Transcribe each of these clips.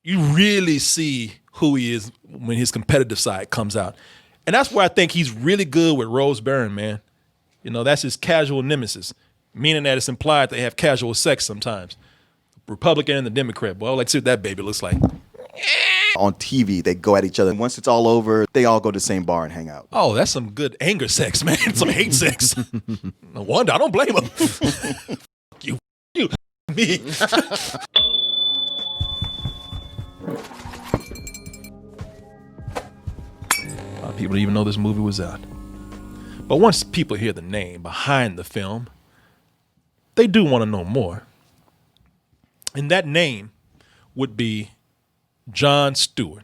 you really see who he is when his competitive side comes out. And that's where I think he's really good with Rose Byrne, man. You know, that's his casual nemesis, meaning that it's implied they have casual sex sometimes. Republican and the Democrat. Well, let's see what that baby looks like. On TV, they go at each other. And once it's all over, they all go to the same bar and hang out. Oh, that's some good anger sex, man. Some hate sex. No wonder. I don't blame him. you, me. A lot of people didn't even know this movie was out. But once people hear the name behind the film, they do want to know more. And that name would be Jon Stewart,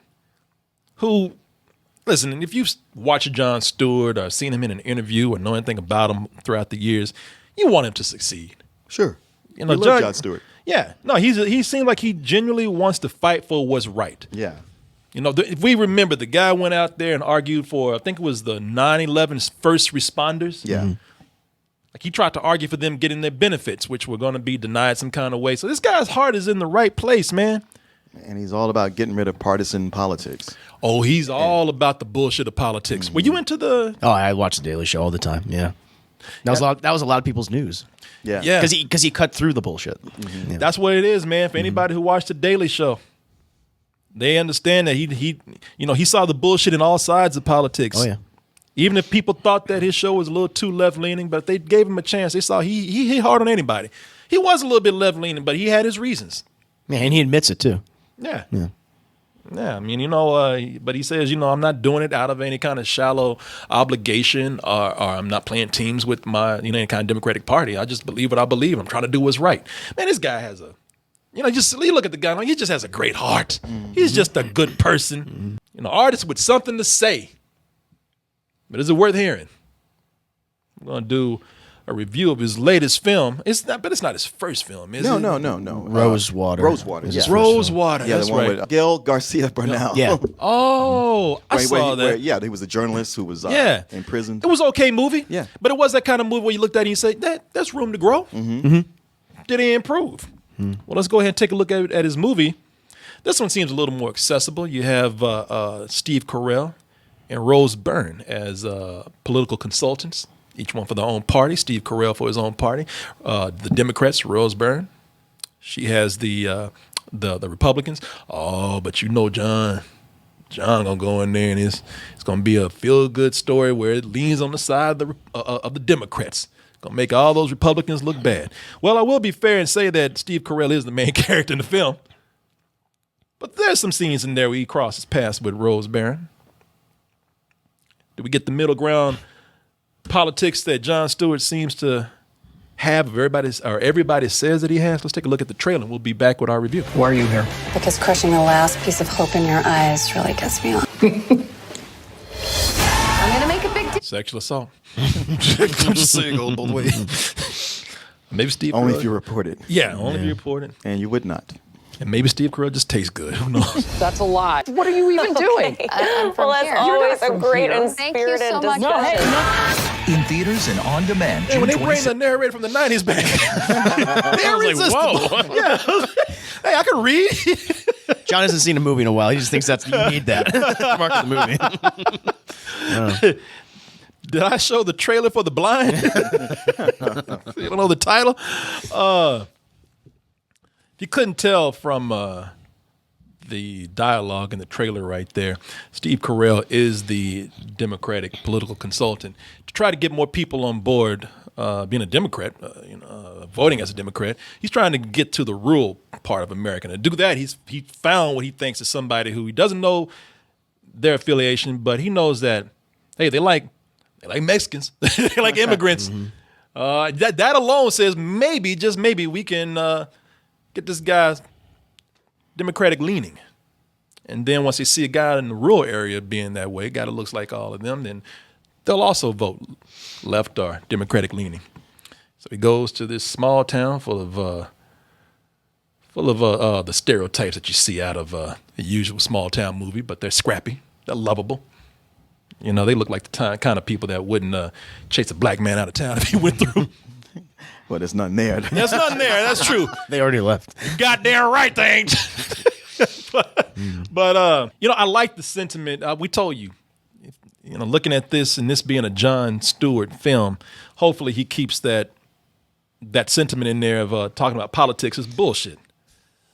who, listen, if you've watched Jon Stewart or seen him in an interview or know anything about him throughout the years, you want him to succeed. Sure. You know, Jon Stewart. Yeah. No, he seems like he genuinely wants to fight for what's right. Yeah. You know, if we remember, the guy went out there and argued for, I think it was the 9/11 first responders. Yeah. Mm-hmm. Like he tried to argue for them getting their benefits, which were going to be denied some kind of way. So this guy's heart is in the right place, man. And he's all about getting rid of partisan politics. Oh, he's all about the bullshit of politics. Mm-hmm. Were you into the? Oh, I watch the Daily Show all the time. Yeah, that was a lot of people's news. Yeah, yeah, because he cut through the bullshit. Mm-hmm. Yeah. That's what it is, man. For anybody who watched the Daily Show, they understand that he saw the bullshit in all sides of politics. Oh yeah. Even if people thought that his show was a little too left-leaning, but they gave him a chance. They saw he hit hard on anybody. He was a little bit left-leaning, but he had his reasons. Yeah, and he admits it too. Yeah. Yeah. Yeah, I mean, but he says, I'm not doing it out of any kind of shallow obligation or I'm not playing teams with my, any kind of Democratic Party. I just believe what I believe. I'm trying to do what's right. Man, this guy has you look at the guy, he just has a great heart. Mm-hmm. He's just a good person. Mm-hmm. Artist with something to say. But is it worth hearing? I'm going to do a review of his latest film. It's not his first film, is it? No. Rosewater. Rosewater. Yeah. Rosewater. Yeah, that's the one right. with Gail Garcia Bernal. Yeah. Oh, I saw that. He was a journalist who was in prison. It was an okay movie. Yeah. But it was that kind of movie where you looked at it and you said, that's room to grow. Mm-hmm. Mm-hmm. Did he improve? Mm-hmm. Well, let's go ahead and take a look at his movie. This one seems a little more accessible. You have Steve Carell and Rose Byrne as political consultants, each one for their own party. Steve Carell for his own party. The Democrats, Rose Byrne. She has the Republicans. Oh, but John gonna go in there and it's gonna be a feel-good story where it leans on the side of the Democrats. Gonna make all those Republicans look bad. Well, I will be fair and say that Steve Carell is the main character in the film. But there's some scenes in there where he crosses paths with Rose Byrne. Do we get the middle ground politics that Jon Stewart seems to have, everybody says that he has? Let's take a look at the trailer. We'll be back with our review. Why are you here? Because crushing the last piece of hope in your eyes really gets me on. I'm gonna make a big deal. Sexual assault. I'm just saying, go both ways. Maybe Steve Only Carell. if you report it. Yeah, only if you report it. And you would not. And maybe Steve Carell just tastes good. Who knows? That's a lie. What are you even doing? I'm from Well, here. that's always a great and Thank you spirited so much. discussion. In theaters and on demand. Hey, when they bring the narrator from the 90s back, they're irresistible. whoa. Yeah. Hey, I can read. John hasn't seen a movie in a while. He just thinks you need that. Mark of the movie. Did I show the trailer for The Blind? You don't know the title? You couldn't tell from the dialogue in the trailer right there. Steve Carell is the Democratic political consultant to try to get more people on board being a Democrat, voting as a Democrat. He's trying to get to the rural part of America. And to do that, he found what he thinks is somebody who he doesn't know their affiliation, but he knows that, hey, they like Mexicans. They like immigrants. Mm-hmm. That alone says maybe, just maybe, we can get this guy's Democratic leaning. And then once they see a guy in the rural area being that way, a guy that looks like all of them, then they'll also vote left or Democratic leaning. So he goes to this small town full of the stereotypes that you see out of a usual small town movie, but they're scrappy, they're lovable. They look like the kind of people that wouldn't chase a black man out of town if he went through. Well, there's nothing there. There's nothing there. That's true. They already left. Goddamn right, they ain't. but you know, I like the sentiment. We told you, you know, looking at this and this being a Jon Stewart film, hopefully he keeps that sentiment in there of talking about politics is bullshit.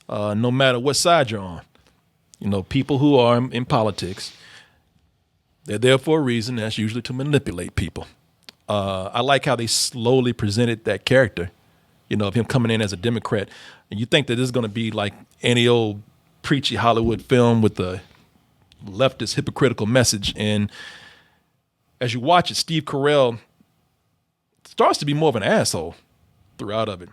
No matter what side you're on, you know, people who are in politics, they're there for a reason. That's usually to manipulate people. I like how they slowly presented that character, you know, of him coming in as a Democrat. And you think that this is going to be like any old preachy Hollywood film with a leftist hypocritical message. And as you watch it, Steve Carell starts to be more of an asshole throughout of it.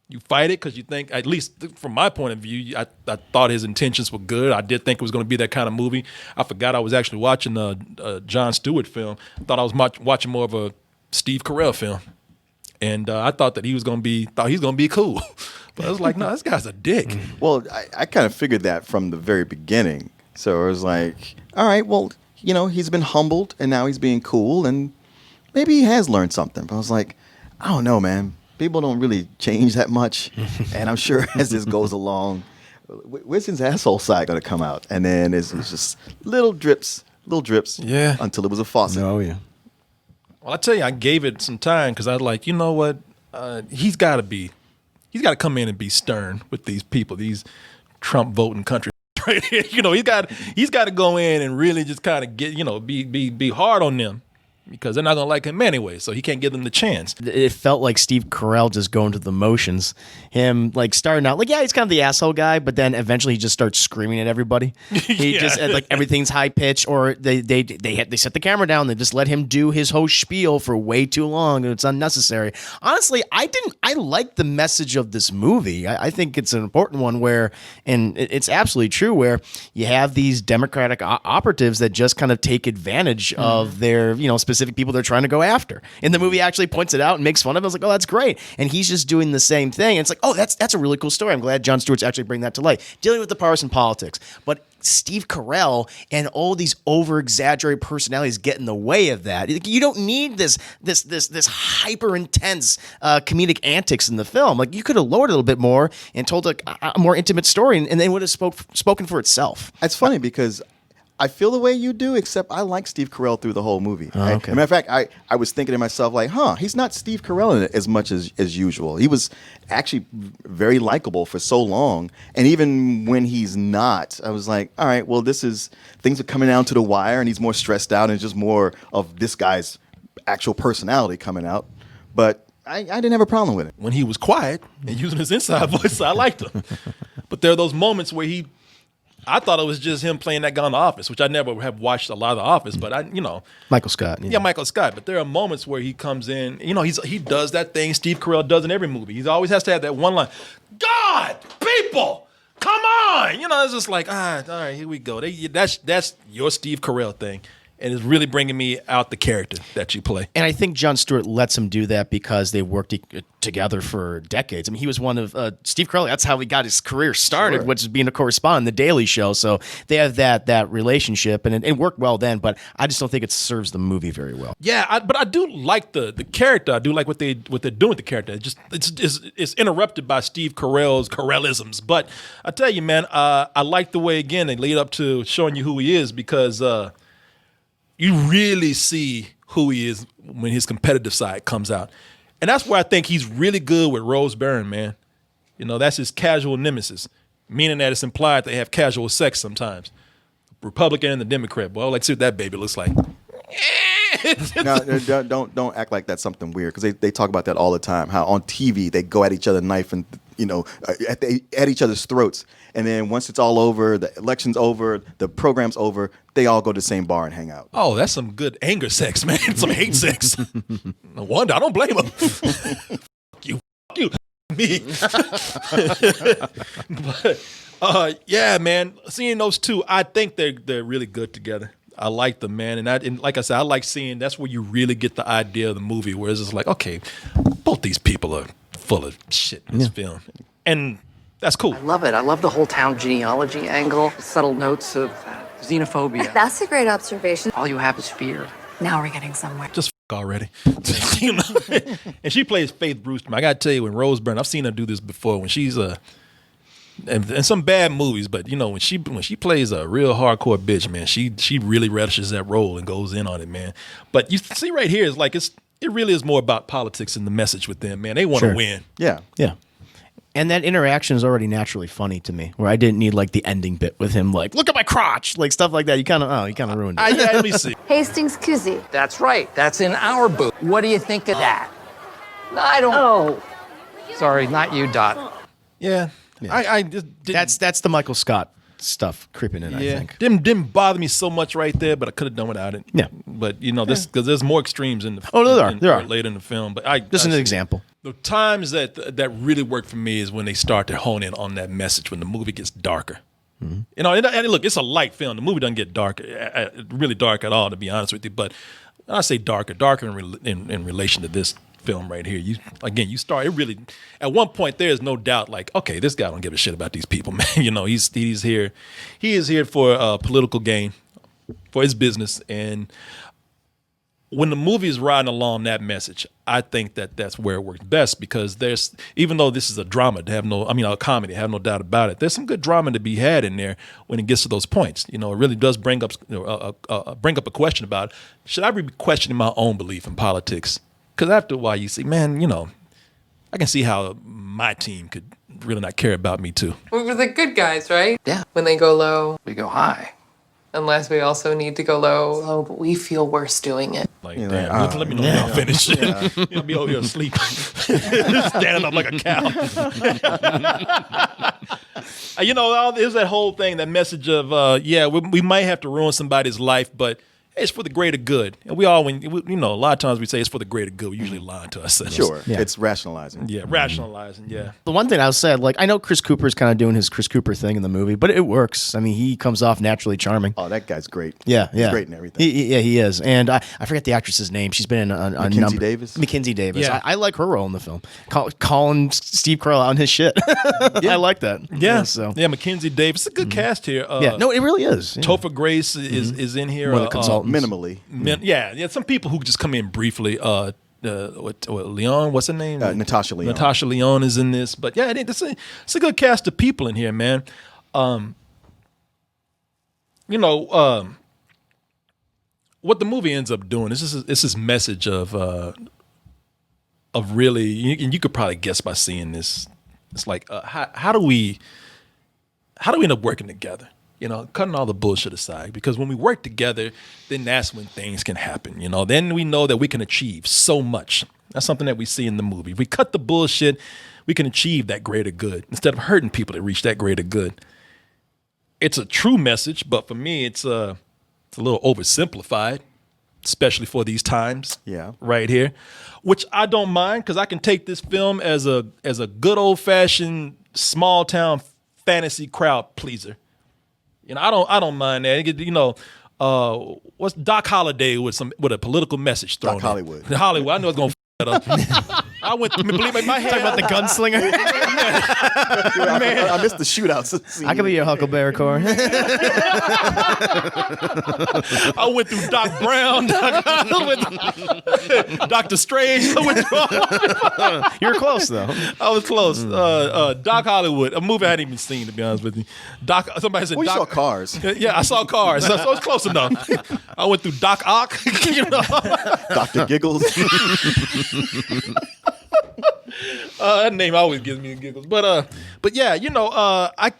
You fight it because you think, at least from my point of view, I thought his intentions were good. I did think it was going to be that kind of movie. I forgot I was actually watching a Jon Stewart film. I thought I was watching more of a Steve Carell film. And I thought that he was going to be cool. But I was like, no, this guy's a dick. Well, I kind of figured that from the very beginning. So I was like, all right, well, you know, he's been humbled and now he's being cool and maybe he has learned something. But I was like, I don't know, man. People don't really change that much. And I'm sure as this goes along, where's his asshole side going to come out? And then it's just little drips, Yeah. until it was a faucet. Oh, yeah. Well, I tell you, I gave it some time because I was like, you know what? He's got to come in and be stern with these people, these Trump voting country. Right? You know, he's got to go in and really just kind of get, you know, be hard on them. Because they're not going to like him anyway, so he can't give them the chance. It felt like Steve Carell just going through the motions. Him like starting out like, yeah, he's kind of the asshole guy, but then eventually he just starts screaming at everybody. He just like everything's high pitched, or they set the camera down. They just let him do his whole spiel for way too long, and it's unnecessary. Honestly, I like the message of this movie. I think it's an important one where, and it's absolutely true, where you have these Democratic operatives that just kind of take advantage of their, you know, specific people they're trying to go after. And the movie actually points it out and makes fun of it. I was like, oh, that's great. And he's just doing the same thing. And it's like, oh, that's a really cool story. I'm glad Jon Stewart's actually bringing that to light. Dealing with the partisan politics. But Steve Carell and all these over-exaggerated personalities get in the way of that. You don't need this hyper-intense comedic antics in the film. Like, you could have lowered it a little bit more and told a more intimate story, and then it would have spoken for itself. It's funny because I feel the way you do, except I like Steve Carell through the whole movie. Oh, Right? okay. As a matter of fact, I was thinking to myself, like, he's not Steve Carell in it as much as usual. He was actually very likable for so long. And even when he's not, I was like, all right, well, things are coming down to the wire and he's more stressed out and it's just more of this guy's actual personality coming out. But I didn't have a problem with it. When he was quiet and using his inside voice, I liked him. But there are those moments where I thought it was just him playing that guy in The Office, which I never have watched a lot of The Office, but Michael Scott. Yeah, Michael Scott. But there are moments where he comes in, you know, he does that thing Steve Carell does in every movie. He always has to have that one line, God, people, come on. You know, it's just like, all right, here we go. That's your Steve Carell thing. And it's really bringing me out the character that you play. And I think Jon Stewart lets him do that because they worked together for decades. I mean, he was one of Steve Carell. That's how he got his career started, which is being a correspondent, The Daily Show. So they have that relationship, and it worked well then. But I just don't think it serves the movie very well. Yeah, but I do like the character. I do like what they're doing with the character. It's interrupted by Steve Carell's Carellisms. But I tell you, man, I like the way again they lead up to showing you who he is because. You really see who he is when his competitive side comes out. And that's where I think he's really good with Rose Byrne, man. You know, that's his casual nemesis, meaning that it's implied they have casual sex sometimes. Republican and the Democrat. Well, let's see what that baby looks like. No, don't act like that's something weird because they talk about that all the time. How on TV they go at each other, knife and at each other's throats, and then once it's all over, the election's over, the program's over, they all go to the same bar and hang out. Oh, that's some good anger sex, man. Some hate sex. No wonder I don't blame him. you, me. But yeah, man. Seeing those two, I think they're really good together. I like them, man, and like I said, I like seeing. That's where you really get the idea of the movie, where it's just like, okay, both these people are full of shit in this film, and that's cool. I love it. I love the whole town genealogy angle, subtle notes of xenophobia. That's a great observation. All you have is fear. Now we're getting somewhere. Just already. You know? And she plays Faith Brewster. I gotta tell you, when Rose Byrne, I've seen her do this before. When she's and some bad movies, but you know when she plays a real hardcore bitch, man, she really relishes that role and goes in on it, man. But you see right here is like it really is more about politics and the message with them, man. They want to win. Yeah. Yeah. And that interaction is already naturally funny to me, where I didn't need like the ending bit with him, like, look at my crotch, like stuff like that. You kind of ruined it. Yeah, let me see. Hastings Koozie. That's right. That's in our booth. What do you think of that? I don't. Oh. Sorry, not you, Dot. Yeah. I just didn't, That's the Michael Scott stuff creeping in, I think. Didn't bother me so much right there, but I could have done without it. Yeah. But you know, this because there's more extremes in the there are later in the film. But Just an example. The times that really work for me is when they start to hone in on that message when the movie gets darker. Mm-hmm. You know, and look, it's a light film. The movie doesn't get dark, really dark at all, to be honest with you. But when I say darker in relation to this film right here. You start. It really, at one point, there is no doubt. Like, okay, this guy don't give a shit about these people, man. You know, he's here. He is here for political gain, for his business, and when the movie is riding along that message, I think that's where it works best, because there's, even though this is a drama, a comedy, have no doubt about it. There's some good drama to be had in there when it gets to those points. You know, it really does bring up a question about, should I be questioning my own belief in politics? Because after a while, you see, man, you know, I can see how my team could really not care about me too. We're the good guys, right? Yeah. When they go low. We go high. Unless we also need to go low, but we feel worse doing it. Like, damn, let me know when y'all finish. You'll be over here asleep, standing up like a cow. You know, there's that whole thing, that message of, we might have to ruin somebody's life, but it's for the greater good. And we all, a lot of times we say it's for the greater good. We usually lie to ourselves. Sure. Yeah. It's rationalizing. Yeah, rationalizing, yeah. The one thing I'll say, like, I know Chris Cooper's kind of doing his Chris Cooper thing in the movie, but it works. I mean, he comes off naturally charming. Oh, that guy's great. Yeah. He's great in everything. He is. And I forget the actress's name. She's been in a Mackenzie Davis. Mackenzie Davis. Yeah. I like her role in the film. Calling Steve Carell on his shit. I like that. Yeah, Mackenzie Davis. It's a good cast here. No, it really is. Yeah. Topher Grace is in here. One of the consultants. Minimally. Some people who just come in briefly. Leon, what's her name? Natasha Lyonne. Natasha Lyonne is in this, but yeah, it's a good cast of people in here, man. What the movie ends up doing is this message of really, and you could probably guess by seeing this. It's like how do we end up working together? You know, cutting all the bullshit aside, because when we work together, then that's when things can happen. You know, then we know that we can achieve so much. That's something that we see in the movie. If we cut the bullshit, we can achieve that greater good instead of hurting people to reach that greater good. It's a true message, but for me, it's a little oversimplified, especially for these times. Yeah, right here, which I don't mind, because I can take this film as a good old fashioned small town fantasy crowd pleaser. You know, I don't mind that. You know, what's Doc Holliday with a political message thrown Doc Hollywood. in? Hollywood. I knew I was gonna f that up. I went. Believe me, my head. Talking about the gunslinger. I missed the shootouts. I could be your Huckleberry Corps. I went through Doc Brown, Dr. Strange. You're close though. I was close. Doc Hollywood, a movie I hadn't even seen, to be honest with you. Somebody said, Well, you Doc, saw Cars. Yeah, I saw Cars, so it was close enough. I went through Doc Ock, Dr. Giggles. that name always gives me the giggles. But yeah, I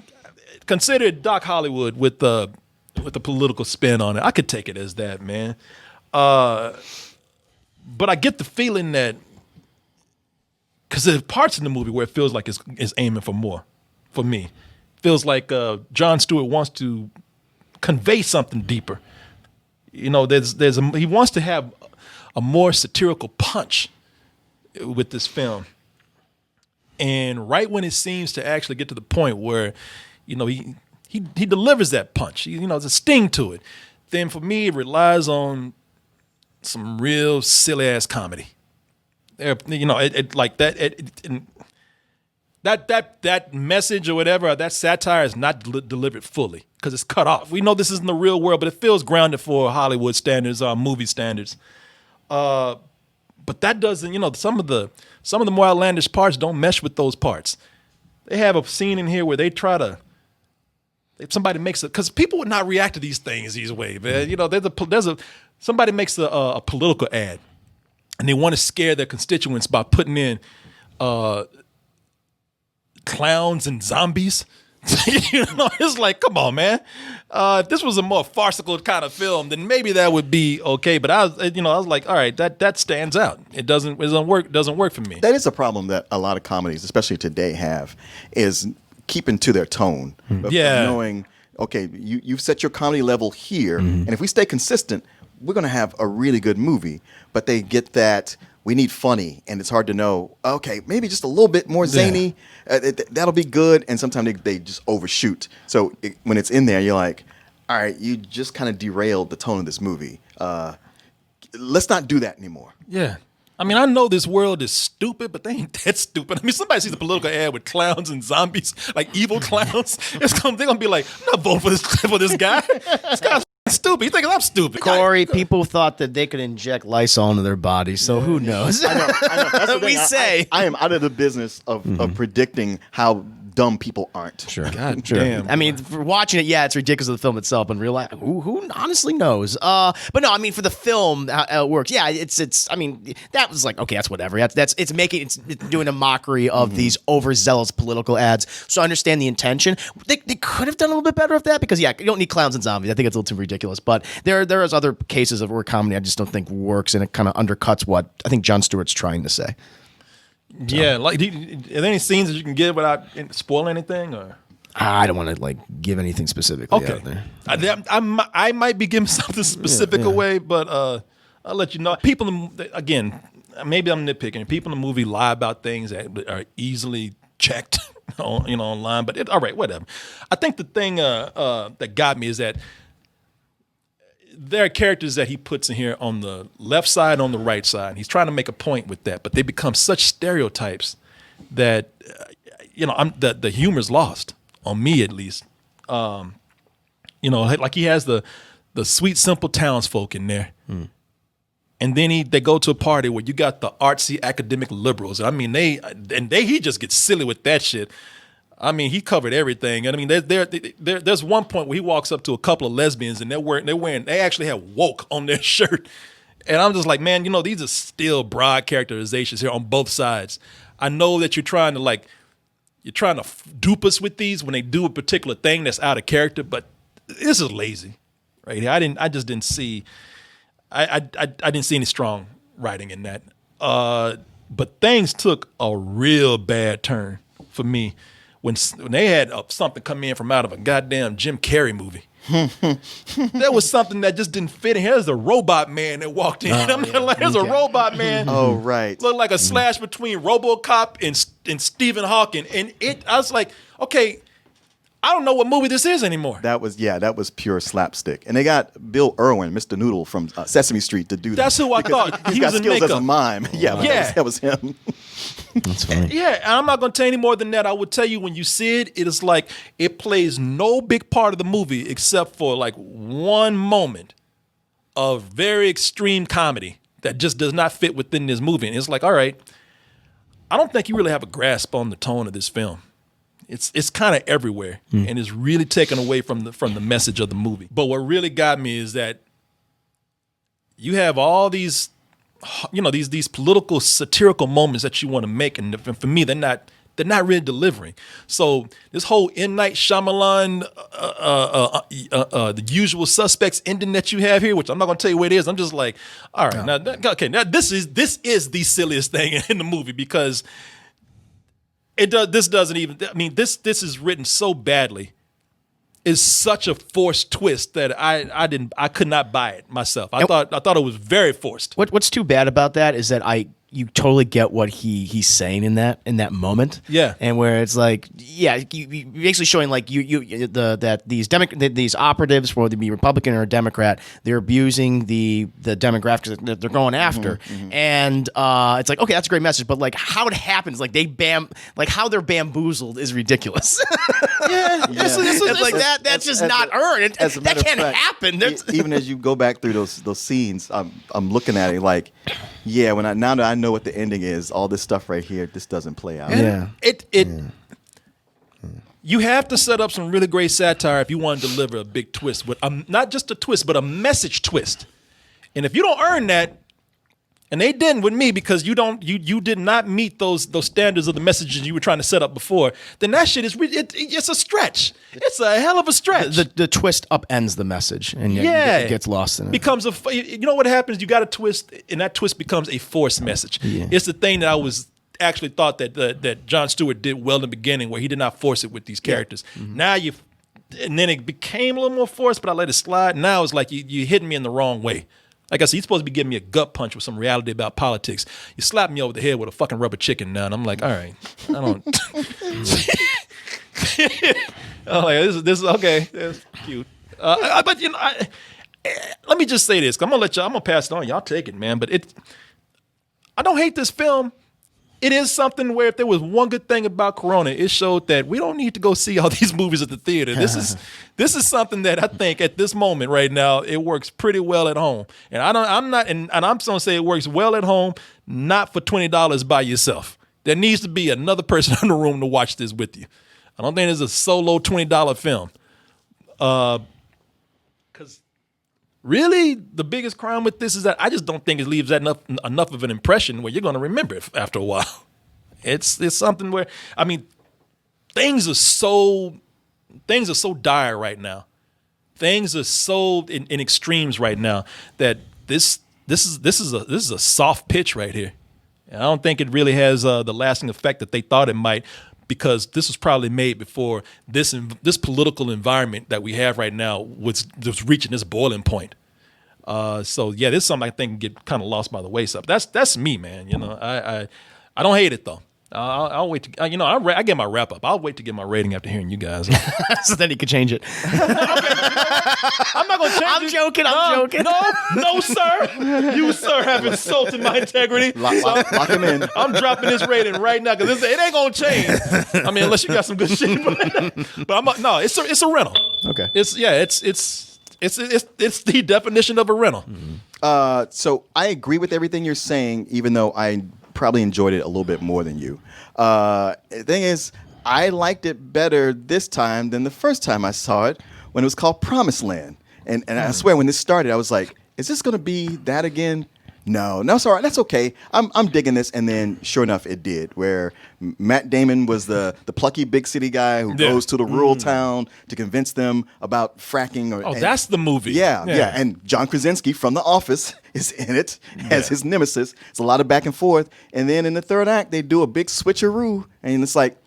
consider Doc Hollywood with the political spin on it. I could take it as that, man. But I get the feeling that, because there's parts in the movie where it feels like it's aiming for more. For me, feels like Jon Stewart wants to convey something deeper. You know, he wants to have a more satirical punch with this film. And right when it seems to actually get to the point where, you know, he delivers that punch, there's a sting to it, then for me it relies on some real silly ass comedy. You know, that message or whatever, that satire is not delivered fully because it's cut off. We know this isn't the real world, but it feels grounded for Hollywood standards, movie standards. But that doesn't, some of the more outlandish parts don't mesh with those parts. they have a scene in here where they try to. Somebody makes it because people would not react to these things these ways, man. You know, somebody makes a political ad, and they want to scare their constituents by putting in clowns and zombies. You know, it's like, come on, man. If this was a more farcical kind of film, then maybe that would be okay. But I was like, all right, that stands out. It doesn't work for me. That is a problem that a lot of comedies, especially today, have, is keeping to their tone. Of knowing, okay, you've set your comedy level here, and if we stay consistent, we're going to have a really good movie. But they get that we need funny, and it's hard to know, okay, maybe just a little bit more zany, that'll be good. And sometimes they just overshoot. So when it's in there, you're like, all right, you just kind of derailed the tone of this movie. Let's not do that anymore. Yeah. I mean, I know this world is stupid, but they ain't that stupid. I mean, somebody sees a political ad with clowns and zombies, like evil clowns. They're gonna be like, I'm not voting for this guy. This guy's stupid. You think I'm stupid? Corey, people thought that they could inject Lysol into their body, so who knows? I know. That's the We thing. say. I am out of the business of predicting how dumb people aren't. Sure. God Sure. damn. I mean, for watching it, it's ridiculous of the film itself, but in real life, who honestly knows? But no, I mean, for the film, how it works, it's. I mean, that was like, okay, that's whatever. It's doing a mockery of these overzealous political ads. So I understand the intention. They could have done a little bit better with that because you don't need clowns and zombies. I think it's a little too ridiculous. But there is other cases of where comedy I just don't think works, and it kind of undercuts what I think Jon Stewart's trying to say. Yeah, like, are there any scenes that you can give without spoiling anything, or? I don't want to give anything specifically out there. I might be giving something specific away, but I'll let you know. People, again, maybe I'm nitpicking. People in the movie lie about things that are easily checked, online. But all right, whatever. I think the thing that got me is that there are characters that he puts in here on the left side, on the right side. He's trying to make a point with that, but they become such stereotypes that the humor's lost on me, at least. Like he has the sweet, simple townsfolk in there, and then they go to a party where you got the artsy academic liberals. I mean, he just gets silly with that shit. I mean, he covered everything. And I mean, there's one point where he walks up to a couple of lesbians and they actually have woke on their shirt. And I'm just like, man, these are still broad characterizations here on both sides. I know that you're trying to dupe us with these when they do a particular thing that's out of character, but this is lazy, right here. I just didn't see, I didn't see any strong writing in that. But things took a real bad turn for me when they had something come in from out of a goddamn Jim Carrey movie. There was something that just didn't fit in. Here's a robot man that walked in. Here's a robot man. Oh, right. Looked like a slash between RoboCop and Stephen Hawking. And I was like, okay, I don't know what movie this is anymore. That was pure slapstick. And they got Bill Irwin, Mr. Noodle from Sesame Street to do that. That's who I thought. He's He got was in skills as a makeup. mime. Yeah, that was him. That's funny. Yeah, and I'm not going to tell you any more than that. I would tell you when you see it, it is like it plays no big part of the movie except for like one moment of very extreme comedy that just does not fit within this movie. And it's like, all right, I don't think you really have a grasp on the tone of this film. It's kind of everywhere, and it's really taken away from the message of the movie. But what really got me is that you have all these, these political satirical moments that you want to make, and for me, they're not really delivering. So this whole M. Night Shyamalan, the Usual Suspects ending that you have here, which I'm not going to tell you what it is. I'm just like, all right, now this is the silliest thing in the movie because. This doesn't even. I mean, this is written so badly. It's such a forced twist that I could not buy it myself. I thought it was very forced. What's too bad about that is that you totally get what he's saying in that moment. Yeah. And where it's like, you basically showing like that these operatives, whether they be Republican or Democrat, they're abusing the demographics that they're going after. And it's like, okay, that's a great message, but like how it happens, like how they're bamboozled is ridiculous. It's like that's just not earned. That can't happen. Even as you go back through those scenes, I'm looking at it like, now that I know what the ending is, all this stuff right here, this doesn't play out. And You have to set up some really great satire if you want to deliver a big twist with not just a twist, but a message twist. And if you don't earn that, and they didn't with me because you did not meet those standards of the messages you were trying to set up before, then that shit it's a stretch. It's a hell of a stretch. The twist upends the message, and it gets lost in it. Becomes you know what happens? You got a twist, and that twist becomes a forced message. Yeah. It's the thing that I was actually thought that Jon Stewart did well in the beginning, where he did not force it with these characters. Yeah. Mm-hmm. Now and then it became a little more forced, but I let it slide. Now it's like you hitting me in the wrong way. Like I said, you're supposed to be giving me a gut punch with some reality about politics. You slap me over the head with a fucking rubber chicken now, and I'm like, all right, I don't. I'm like, this is okay. That's cute. But let me just say this. I'm gonna pass it on. Y'all take it, man. But I don't hate this film. It is something where if there was one good thing about Corona, it showed that we don't need to go see all these movies at the theater. This is something that I think at this moment right now, it works pretty well at home. And I'm going to say it works well at home, not for $20 by yourself. There needs to be another person in the room to watch this with you. I don't think it's a solo $20 film. Because really, the biggest crime with this is that I just don't think it leaves that enough of an impression where you're going to remember it after a while. It's something where, I mean, things are so dire right now. Things are so in extremes right now that this is a soft pitch right here. And I don't think it really has the lasting effect that they thought it might, because this was probably made before this political environment that we have right now was reaching this boiling point. So yeah, this is something I think can get kind of lost by the wayside. That's me, man. You know, I don't hate it though. I'll wait to, I get my wrap up. I'll wait to get my rating after hearing you guys. So then you can change it. I'm not going to change it. I'm joking. No, sir. You, sir, have insulted my integrity. Lock him in. I'm dropping this rating right now because it ain't going to change. I mean, unless you got some good shit. But it's a rental. Okay. It's the definition of a rental. Mm-hmm. So I agree with everything you're saying, even though I probably enjoyed it a little bit more than you. The thing is, I liked it better this time than the first time I saw it when it was called Promised Land. And I swear, when this started, I was like, is this going to be that again? No, it's all right. That's okay. I'm digging this. And then, sure enough, it did. Where Matt Damon was the plucky big city guy who goes to the rural town to convince them about fracking. That's the movie. Yeah. And John Krasinski from The Office is in it as his nemesis. It's a lot of back and forth. And then in the third act, they do a big switcheroo. And it's like,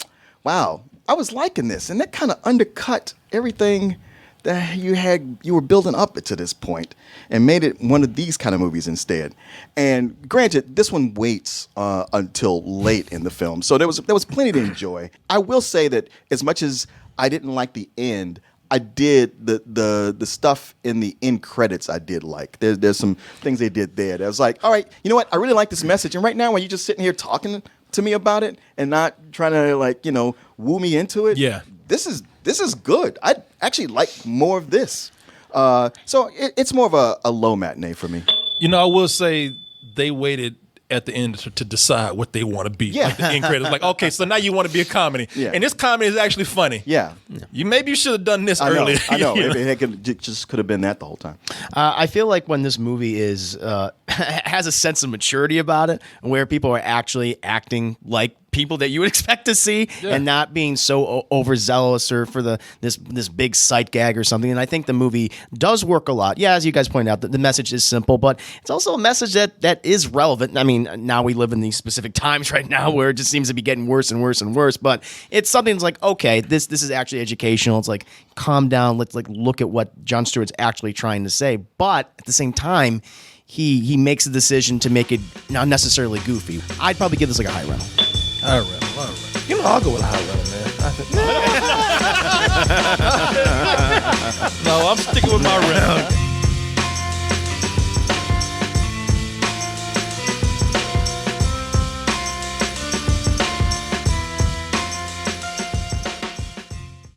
wow, I was liking this. And that kind of undercut everything that you were building up to this point and made it one of these kind of movies instead. And granted, this one waits until late in the film, so there was plenty to enjoy. I will say that as much as I didn't like the end, I did the stuff in the end credits. I did like. There's some things they did there that I was like, all right, you know what? I really like this message. And right now, when you're just sitting here talking to me about it and not trying to woo me into it, this is good. I'd actually like more of this. So it's more of a low matinee for me. I will say they waited at the end to decide what they want to be. Yeah. Like the end credits. Like, okay, so now you want to be a comedy. Yeah. And this comedy is actually funny. Yeah. You should have done this earlier. I know. It just could have been that the whole time. I feel like when this movie has a sense of maturity about it, where people are actually acting like people that you would expect to see and not being so overzealous or for this big sight gag or something. And I think the movie does work a lot. Yeah, as you guys pointed out, the message is simple, but it's also a message that is relevant. I mean, now we live in these specific times right now where it just seems to be getting worse and worse and worse, but it's something that's like, okay, this is actually educational. It's like, calm down. Let's look at what Jon Stewart's actually trying to say. But at the same time, he makes a decision to make it not necessarily goofy. I'd probably give this like a high rental. High rental. I'll go with a high rental, man. No, I'm sticking with my rental.